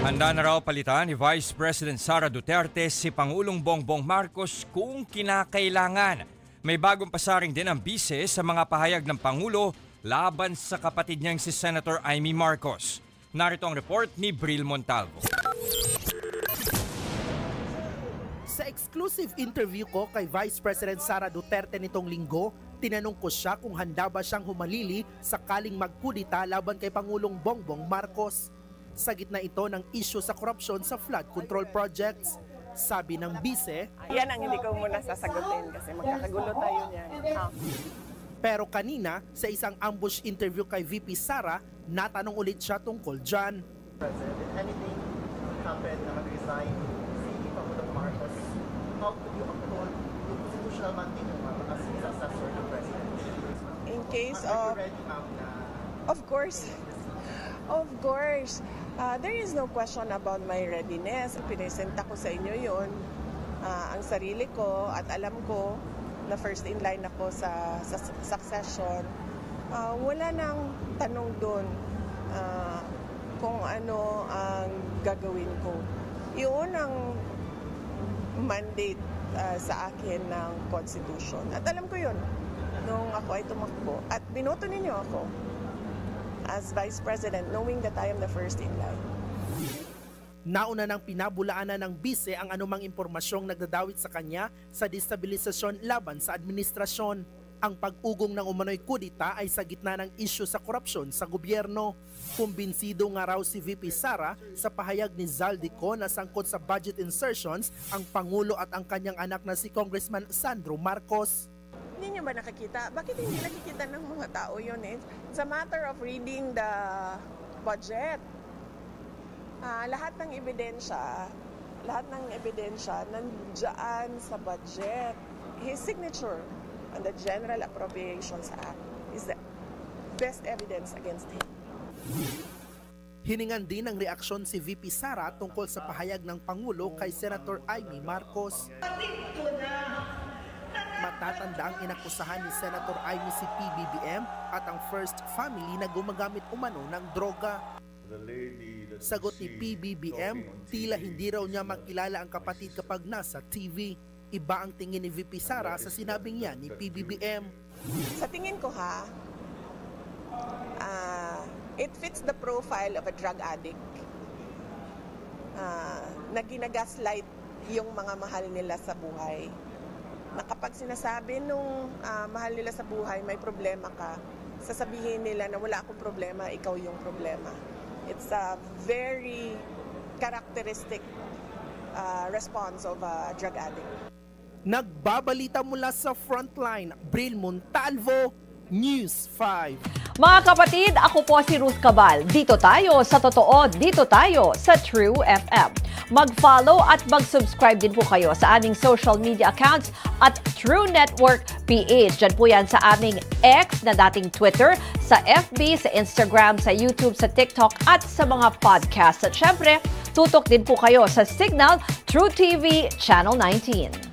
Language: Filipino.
Handa na raw palitan ni Vice President Sara Duterte si Pangulong Bongbong Marcos kung kinakailangan. May bagong pasaring din ang bise sa mga pahayag ng Pangulo laban sa kapatid niyang si Senator Amy Marcos. Narito ang report ni Bril Montalvo. Sa exclusive interview ko kay Vice President Sara Duterte nitong linggo, tinanong ko siya kung handa ba siyang humalili sakaling magkudita laban kay Pangulong Bongbong Marcos. Sa gitna ito ng issue sa korupsyon sa flood control projects. Sabi ng bise, yan ang hindi ko muna sasagutin kasi magkakagulo tayo niyan. Pero kanina, sa isang ambush interview kay VP Sara, natanong ulit siya tungkol dyan. President, if anything happened na mag-resign si Pangulong Marcos, how could you uphold the constitutional mandate ng Marcos as his successor to President? In case Are of... you ready, ma'am, na... Of course. There is no question about my readiness. Pinesenta ko sa inyo yun, ang sarili ko at alam ko na first in line ako sa succession. Wala nang tanong doon kung ano ang gagawin ko. Yun ang mandate sa akin ng Constitution. At alam ko yun nung ako ay tumakbo. At binoto ninyo ako as Vice President, knowing that I am the first in line. Nauna nang pinabulaanan ng bise ang anumang impormasyong nagdadawit sa kanya sa destabilisasyon laban sa administrasyon. Ang pag-ugong ng umano'y kudita ay sa gitna ng isyu sa korupsyon sa gobyerno. Kumbinsido nga raw si VP Sara sa pahayag ni Zaldico na sangkot sa budget insertions ang Pangulo at ang kanyang anak na si Congressman Sandro Marcos. Hindi niyo ba nakikita? Bakit hindi nakikita ng mga tao yun eh? It's a matter of reading the budget. Lahat ng ebidensya nandiyan sa budget. His signature on the General Appropriations Act is the best evidence against him. Hiningan din ng reaksyon si VP Sara tungkol sa pahayag ng Pangulo kay Senator Amy Marcos. Matatanda ang inakusahan ni Senator Amy si PBBM at ang First Family na gumagamit umano ng droga. Sagot ni PBBM, tila hindi raw niya makilala ang kapatid kapag nasa TV. Iba ang tingin ni VP Sara sa sinabing niya ni PBBM. Sa tingin ko it fits the profile of a drug addict na ginagaslight yung mga mahal nila sa buhay. Na kapag sinasabi nung mahal nila sa buhay, may problema ka, sasabihin nila na wala akong problema, ikaw yung problema. It's a very characteristic response of a drug addict. Nagbabalita mula sa Frontline, Bril Montalvo, News 5. Mga kapatid, ako po si Ruth Cabal. Dito tayo sa totoo, dito tayo sa True FM. Mag-follow at mag-subscribe din po kayo sa aming social media accounts at True Network PH. Diyan po yan sa aming X na dating Twitter, sa FB, sa Instagram, sa YouTube, sa TikTok at sa mga podcast. At syempre, tutok din po kayo sa Signal True TV Channel 19.